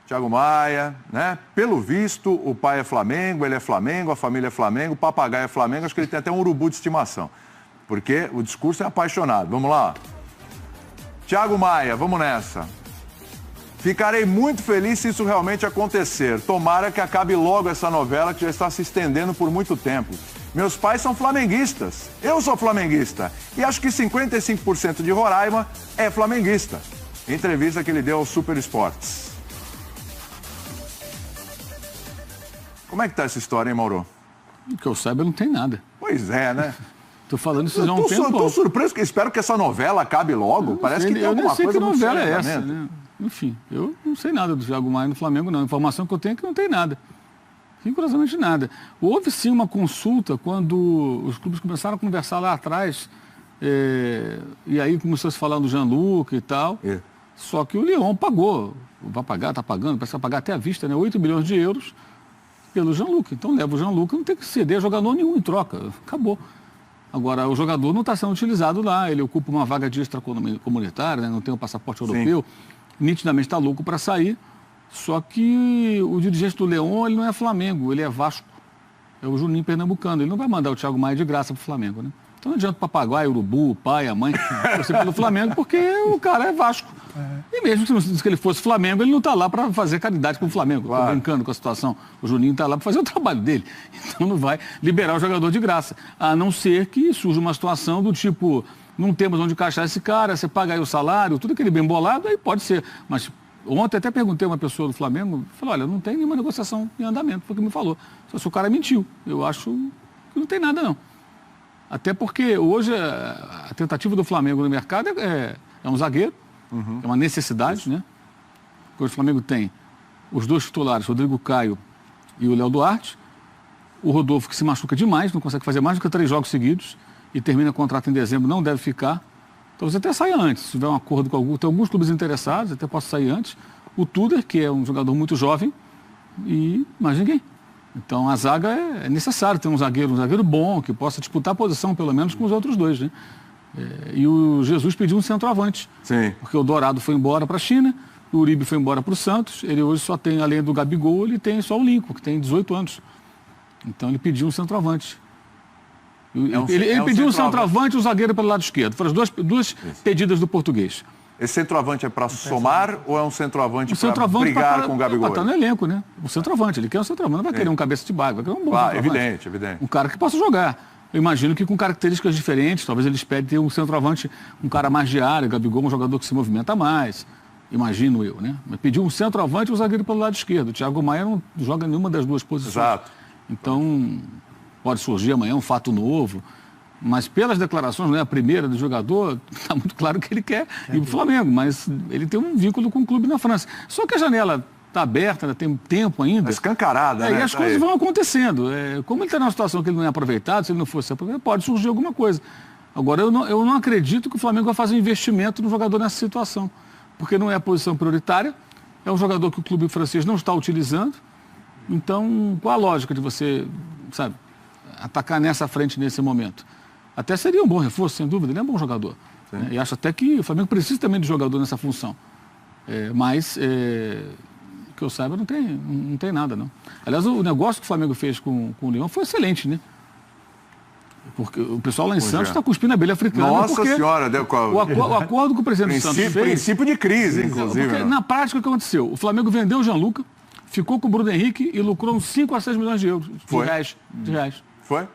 Thiago Maia, né? Pelo visto, o pai é Flamengo, ele é Flamengo, a família é Flamengo, o papagaio é Flamengo, acho que ele tem até um urubu de estimação, porque o discurso é apaixonado. Vamos lá. Thiago Maia, vamos nessa. Ficarei muito feliz se isso realmente acontecer. Tomara que acabe logo essa novela que já está se estendendo por muito tempo. Meus pais são flamenguistas, eu sou flamenguista e acho que 55% de Roraima é flamenguista. Entrevista que ele deu ao Super Esportes. Como é que tá essa história, hein, Mauro? Que eu saiba, não tem nada. Pois é, né? Tô falando isso já há um tempo. Tô surpreso, que espero que essa novela acabe logo. Parece que tem alguma coisa muito séria. Eu nem sei que novela é essa, né? Enfim, eu não sei nada do Thiago Maia no Flamengo, não. A informação que eu tenho é que não tem nada. Rigorosamente nada. Houve sim uma consulta quando os clubes começaram a conversar lá atrás. E aí começou a se falar do Gianluca e tal. Só que o Leão pagou. Vai pagar, está pagando, parece que vai pagar até à vista, né? 8 milhões de euros pelo Gianluca. Então leva o Gianluca, não tem que ceder a jogador nenhum em troca. Acabou. Agora, o jogador não está sendo utilizado lá. Ele ocupa uma vaga de extracomunitária, né? Não tem um passaporte europeu. Sim. Nitidamente está louco para sair. Só que o dirigente do Leão, ele não é Flamengo, ele é Vasco. É o Juninho Pernambucano. Ele não vai mandar o Thiago Maia de graça para o Flamengo, né? Então não adianta o papagaio, o urubu, o pai, a mãe, torcer pelo Flamengo, porque o cara é Vasco. E mesmo que ele fosse Flamengo, ele não está lá para fazer caridade com o Flamengo. Estou brincando com a situação. O Juninho está lá para fazer o trabalho dele. Então não vai liberar o jogador de graça. A não ser que surja uma situação do tipo, não temos onde encaixar esse cara, você paga aí o salário, tudo aquele bem bolado, aí pode ser. Mas ontem até perguntei a uma pessoa do Flamengo, falou, olha, não tem nenhuma negociação em andamento, foi o que me falou. Só se o cara mentiu. Eu acho que não tem nada, não. Até porque hoje a tentativa do Flamengo no mercado é um zagueiro, é uma necessidade, né? Porque o Flamengo tem os dois titulares, Rodrigo Caio e o Léo Duarte. O Rodolfo, que se machuca demais, não consegue fazer mais do que 3 jogos seguidos e termina o contrato em dezembro, não deve ficar. Então você até sai antes, se tiver um acordo com algum, tem alguns clubes interessados, até posso sair antes. O Tuder, que é um jogador muito jovem, e mais ninguém. Então a zaga é necessário ter um zagueiro bom, que possa disputar a posição, pelo menos, com os outros dois, né? E o Jesus pediu um centroavante. Sim. Porque o Dourado foi embora para a China, o Uribe foi embora para o Santos, ele hoje só tem, além do Gabigol, ele tem só o Lincoln, que tem 18 anos. Então ele pediu um centroavante. Ele pediu um centroavante e o zagueiro pelo lado esquerdo. Foram as duas pedidas do português. Esse centroavante é para somar ou é um centroavante para brigar com o Gabigol? Está no elenco, né? O centroavante, ele quer um centroavante, não vai querer um cabeça de baga, vai querer um bom centroavante. Evidente. Um cara que possa jogar. Eu imagino que com características diferentes, talvez eles pedem ter um centroavante, um cara mais de área, Gabigol, um jogador que se movimenta mais, imagino eu, né? Mas pediu um centroavante e um zagueiro pelo lado esquerdo. O Thiago Maia não joga nenhuma das duas posições. Exato. Então, pode surgir amanhã um fato novo. Mas pelas declarações, não é a primeira do jogador, está muito claro que ele quer ir para o Flamengo, mas ele tem um vínculo com o clube na França. Só que a janela está aberta, né, tem tempo ainda. Escancarada, né? E as coisas vão acontecendo. Como ele está numa situação que ele não é aproveitado, se ele não fosse aproveitado, pode surgir alguma coisa. Agora, eu não acredito que o Flamengo vai fazer um investimento no jogador nessa situação, porque não é a posição prioritária, é um jogador que o clube francês não está utilizando. Então, qual a lógica de você, sabe, atacar nessa frente nesse momento? Até seria um bom reforço, sem dúvida, ele é um bom jogador. Né? E acho até que o Flamengo precisa também de jogador nessa função. Mas, que eu saiba, não tem nada, não. Aliás, o negócio que o Flamengo fez com o Leão foi excelente, né? Porque o pessoal lá em Santos está cuspindo a abelha africana. Nossa Senhora, deu qual? O acordo que o presidente do Santos fez... Princípio de crise, inclusive. Porque, na prática, o que aconteceu? O Flamengo vendeu o Jean-Luca, ficou com o Bruno Henrique e lucrou uns 5 a 6 milhões de euros. De reais. Foi?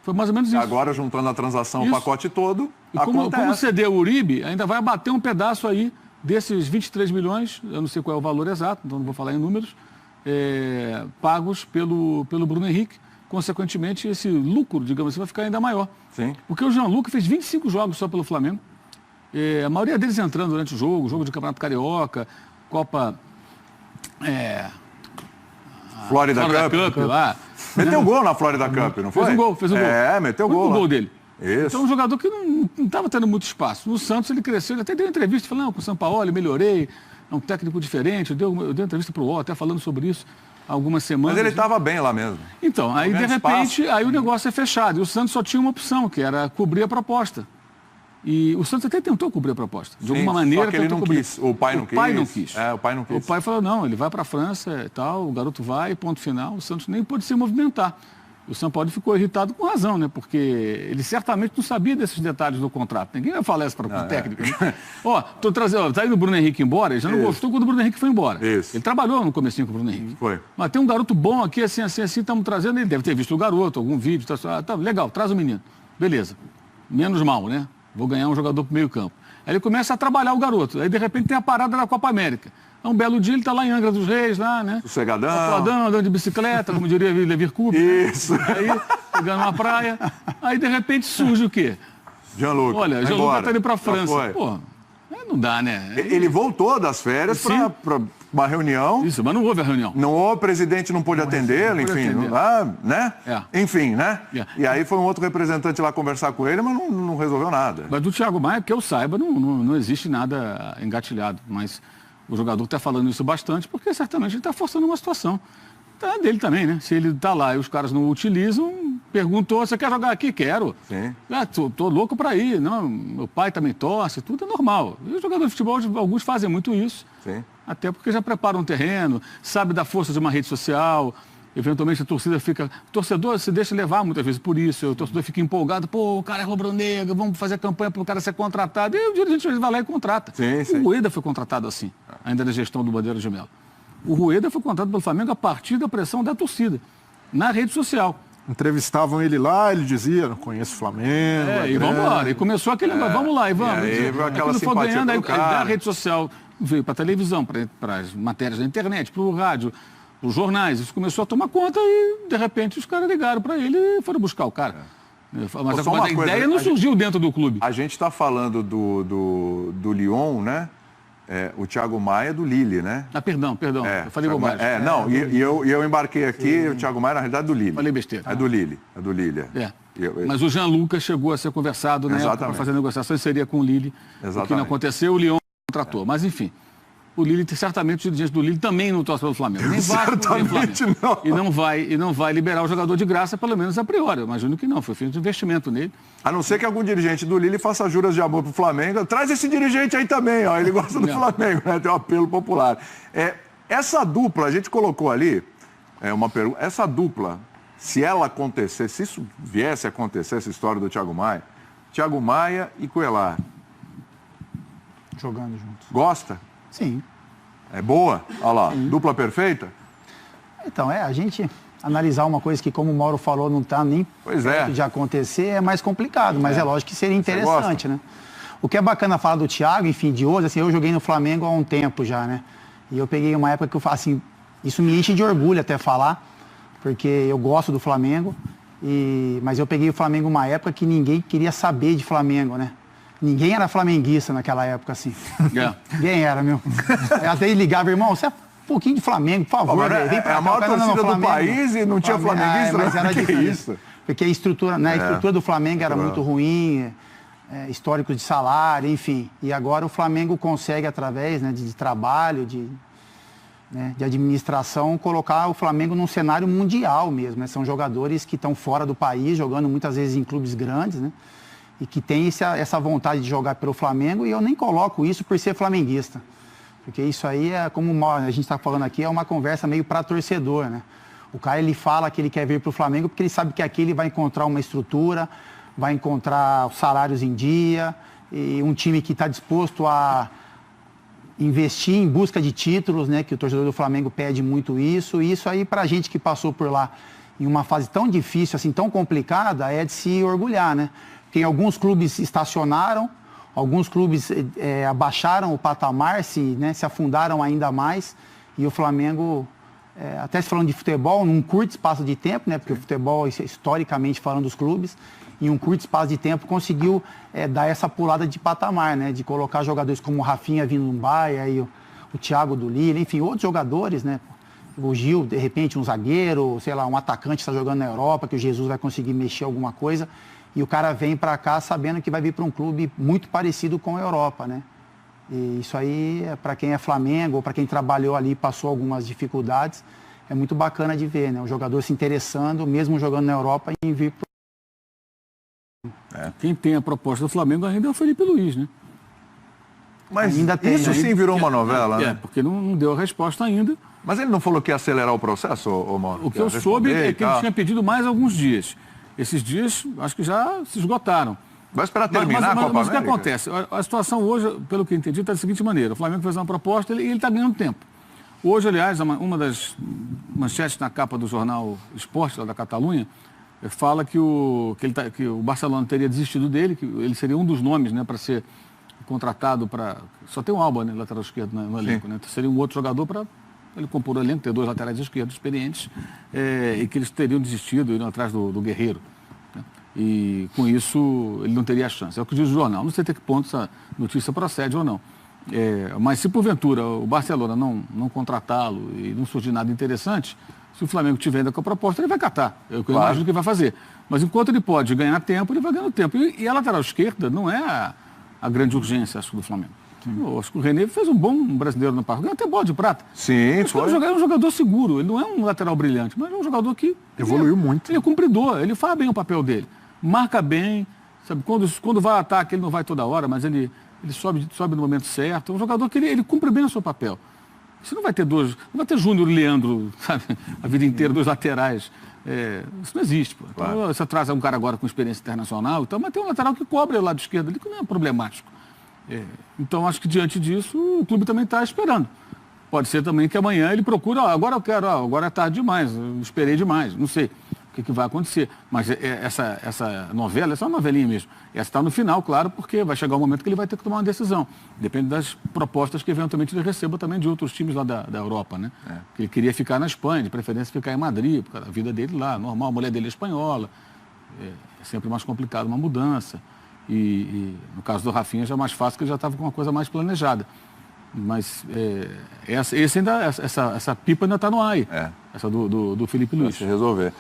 Foi mais ou menos isso. Agora, juntando a transação, o pacote todo, e como cedeu o Uribe, ainda vai abater um pedaço aí desses 23 milhões, eu não sei qual é o valor exato, então não vou falar em números, pagos pelo Bruno Henrique. Consequentemente, esse lucro, digamos assim, vai ficar ainda maior. Sim. Porque o Jean-Luc fez 25 jogos só pelo Flamengo. A maioria deles entrando durante o jogo de Campeonato Carioca, Copa... Florida Cup lá. Meteu gol na Florida Cup, não foi? Fez um gol. Meteu gol. Foi o gol dele. Isso. Então, um jogador que não estava tendo muito espaço. No Santos, ele cresceu, ele até deu entrevista, falando, com o Sampaoli, melhorei, é um técnico diferente. Eu dei entrevista para o O, até falando sobre isso há algumas semanas. Mas ele estava bem lá mesmo. Então, aí de repente, aí o negócio é fechado. E o Santos só tinha uma opção, que era cobrir a proposta. E o Santos até tentou cumprir a proposta. De Sim, alguma maneira, só que ele não quis. O pai não quis. O pai não quis. É, o pai não quis. O pai falou, não, ele vai para a França e tal, o garoto vai, ponto final. O Santos nem pôde se movimentar. O São Paulo ficou irritado com razão, né? Porque ele certamente não sabia desses detalhes do contrato. Ninguém vai falar isso para o técnico. Né? Ó, tô trazendo, tá indo o Bruno Henrique embora, ele já não gostou quando o Bruno Henrique foi embora. Isso. Ele trabalhou no comecinho com o Bruno Henrique. Foi. Mas tem um garoto bom aqui, assim, estamos trazendo, ele deve ter visto o garoto, algum vídeo, tá legal, traz o menino. Beleza. Menos mal, né? Vou ganhar um jogador pro meio campo. Aí ele começa a trabalhar o garoto. Aí, de repente, tem a parada da Copa América. Um belo dia ele está lá em Angra dos Reis, lá, né? Sossegadão. Andando de bicicleta, como diria Levir Coupe. Isso. Né? Aí, pegando uma praia. Aí, de repente, surge o quê? Jean-Luc. Olha, Jean-Luc está indo para a França. Pô, não dá, né? Ele voltou das férias para uma reunião. Isso, mas não houve a reunião. O presidente não pôde atendê-lo, enfim. Não dá, né? Enfim, né? E aí foi um outro representante lá conversar com ele, mas não resolveu nada. Mas do Thiago Maia, que eu saiba, não existe nada engatilhado. Mas o jogador está falando isso bastante porque certamente ele está forçando uma situação. Tá dele também, né? Se ele está lá e os caras não o utilizam, perguntou, você quer jogar aqui? Quero. Sim. Tô louco para ir. Não, meu pai também torce, tudo é normal. E os jogadores de futebol, alguns fazem muito isso. Sim. Até porque já preparam um terreno, sabe da força de uma rede social. Eventualmente a torcida fica... O torcedor se deixa levar muitas vezes por isso. O torcedor fica empolgado. Pô, o cara é rubro-negro, vamos fazer campanha para o cara ser contratado. E o dirigente vai lá e contrata. Sim. O Rueda foi contratado assim, ainda na gestão do Bandeira de Melo. O Rueda foi contratado pelo Flamengo a partir da pressão da torcida, na rede social. Entrevistavam ele lá, ele dizia, não conheço o Flamengo. E vamos embora. E começou aquele, vamos lá, e vamos. E aí veio aquela foi ganhando, aí da rede social. social veio para a televisão, para as matérias da internet, para o rádio, os jornais. Isso começou a tomar conta e, de repente, os caras ligaram para ele e foram buscar o cara. Mas a ideia não surgiu dentro do clube. A gente está falando do Lyon, né? O Thiago Maia é do Lille, né? Perdão. Eu falei bobagem. E eu embarquei aqui, o Thiago Maia, na realidade, é do Lille. Falei besteira. É do Lille. Mas o Jean Lucas chegou a ser conversado, né? Para fazer negociações, seria com o Lille. O que não aconteceu, o Lyon contratou. Mas, enfim, o Lille, certamente, o dirigente do Lille também não torce pelo Flamengo. Nem Vasco, nem Flamengo. Não. E não vai liberar o jogador de graça, pelo menos a priori. Eu imagino que não. Foi feito um investimento nele. A não ser que algum dirigente do Lille faça juras de amor pro Flamengo. Traz esse dirigente aí também, ó. Ele gosta do Flamengo, né? Tem um apelo popular. Essa dupla, a gente colocou ali, uma pergunta. Essa dupla, se ela acontecer, se isso viesse a acontecer, essa história do Thiago Maia e Cuéllar. Jogando juntos. Gosta? Sim. É boa? Olha lá, dupla perfeita? Então, a gente analisar uma coisa que, como o Mauro falou, não está nem perto de acontecer, é mais complicado, mas é lógico que seria interessante, né? O que é bacana falar do Thiago, enfim, de hoje, assim, eu joguei no Flamengo há um tempo já, né? E eu peguei uma época que eu falo assim, isso me enche de orgulho até falar, porque eu gosto do Flamengo, mas eu peguei o Flamengo uma época que ninguém queria saber de Flamengo, né? Ninguém era flamenguista naquela época, assim. Ninguém era, meu. Até ele ligava, irmão, você é um pouquinho de Flamengo, por favor. Vem pra cá, a maior torcida do país e não tinha flamenguista. Mas era difícil. Isso? Porque a estrutura do Flamengo era muito ruim, histórico de salário, enfim. E agora o Flamengo consegue, através de trabalho, de administração, colocar o Flamengo num cenário mundial mesmo. Né? São jogadores que estão fora do país, jogando muitas vezes em clubes grandes, né? E que tem essa vontade de jogar pelo Flamengo, e eu nem coloco isso por ser flamenguista. Porque isso aí como a gente está falando aqui, é uma conversa meio para torcedor, né? O cara, ele fala que ele quer vir para o Flamengo porque ele sabe que aqui ele vai encontrar uma estrutura, vai encontrar salários em dia, e um time que está disposto a investir em busca de títulos, né? Que o torcedor do Flamengo pede muito isso. E isso aí, para a gente que passou por lá em uma fase tão difícil, assim, tão complicada, é de se orgulhar, né? Porque alguns clubes estacionaram, alguns clubes abaixaram o patamar, se afundaram ainda mais. E o Flamengo, até se falando de futebol, num curto espaço de tempo, né? Porque o futebol, historicamente falando dos clubes, em um curto espaço de tempo conseguiu dar essa pulada de patamar, né? De colocar jogadores como o Rafinha vindo do Bahia, e o Thiago do Lille, enfim, outros jogadores, né? O Gil, de repente, um zagueiro, sei lá, um atacante está jogando na Europa, que o Jesus vai conseguir mexer alguma coisa. E o cara vem para cá sabendo que vai vir para um clube muito parecido com a Europa, né? E isso aí, para quem é Flamengo, ou para quem trabalhou ali e passou algumas dificuldades, é muito bacana de ver, né? O jogador se interessando, mesmo jogando na Europa, em vir para Quem tem a proposta do Flamengo ainda é o Felipe Luiz, né? Mas ainda tem, isso né? sim virou uma novela, né? Porque não deu a resposta ainda. Mas ele não falou que ia acelerar o processo, ô Mauro? O que eu soube é que ele tinha pedido mais alguns dias. Esses dias, acho que já se esgotaram. Vai esperar terminar a Copa Mas o que América? acontece? A situação hoje, pelo que eu entendi, está da seguinte maneira. O Flamengo fez uma proposta e ele está ganhando tempo. Hoje, aliás, uma das manchetes na capa do jornal Esporte, lá da Catalunha, fala que o Barcelona teria desistido dele, que ele seria um dos nomes, né, para ser contratado para... Só tem um Alba, né, lateral esquerdo no elenco, né? Seria um outro jogador para ele compor o elenco, ter 2 laterais esquerdos experientes, e que eles teriam desistido, iriam atrás do Guerreiro. Né? E com isso ele não teria chance. É o que diz o jornal. Não sei até que ponto essa notícia procede ou não. Mas se porventura o Barcelona não contratá-lo e não surgir nada interessante, se o Flamengo tiver ainda com a proposta, ele vai catar. É o que eu imagino que ele vai fazer. Mas enquanto ele pode ganhar tempo, ele vai ganhando tempo. E a lateral esquerda não é a grande urgência, acho, do Flamengo. Eu acho que o René fez um bom brasileiro no parque. Ganhou até bola de prata. Sim, foi. É um jogador seguro. Ele não é um lateral brilhante, mas é um jogador que... Evoluiu muito. Ele é cumpridor. Ele faz bem o papel dele. Marca bem. Sabe? Quando vai ao ataque, ele não vai toda hora, mas ele sobe no momento certo. É um jogador que ele cumpre bem o seu papel. Você não vai ter não vai ter Júnior e Leandro, sabe? A vida inteira, 2 laterais. Isso não existe, pô. Então, claro. Você traz um cara agora com experiência internacional, então, mas tem um lateral que cobre o lado esquerdo ali, que não é problemático. Então, acho que diante disso, o clube também está esperando. Pode ser também que amanhã ele procura, agora eu quero, agora é tarde demais, eu esperei demais, não sei o que vai acontecer. Mas essa novela, essa é uma novelinha mesmo. Essa está no final, claro, porque vai chegar um momento que ele vai ter que tomar uma decisão. Depende das propostas que eventualmente ele receba também de outros times lá da Europa, né? Que ele queria ficar na Espanha, de preferência ficar em Madrid, porque a vida dele lá, normal, a mulher dele é espanhola. É sempre mais complicado uma mudança. E no caso do Rafinha já é mais fácil, porque ele já estava com uma coisa mais planejada. Mas essa pipa ainda está no ar aí. Essa do Felipe Luiz. Se resolver.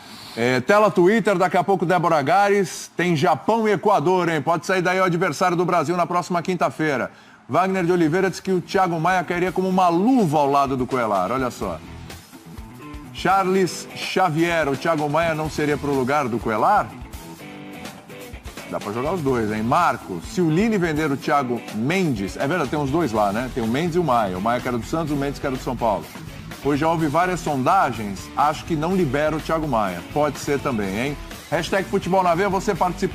Tela Twitter, daqui a pouco Débora Gares. Tem Japão e Equador, hein? Pode sair daí o adversário do Brasil na próxima quinta-feira. Wagner de Oliveira disse que o Thiago Maia cairia como uma luva ao lado do Cuéllar. Olha só. Charles Xavier, o Thiago Maia não seria para o lugar do Cuéllar? Dá para jogar os dois, hein? Marco, se o Lini vender o Thiago Mendes... É verdade, tem os dois lá, né? Tem o Mendes e o Maia. O Maia que era do Santos, o Mendes que era do São Paulo. Pois já houve várias sondagens, acho que não libera o Thiago Maia. Pode ser também, hein? Hashtag Futebol na Veia, você participa...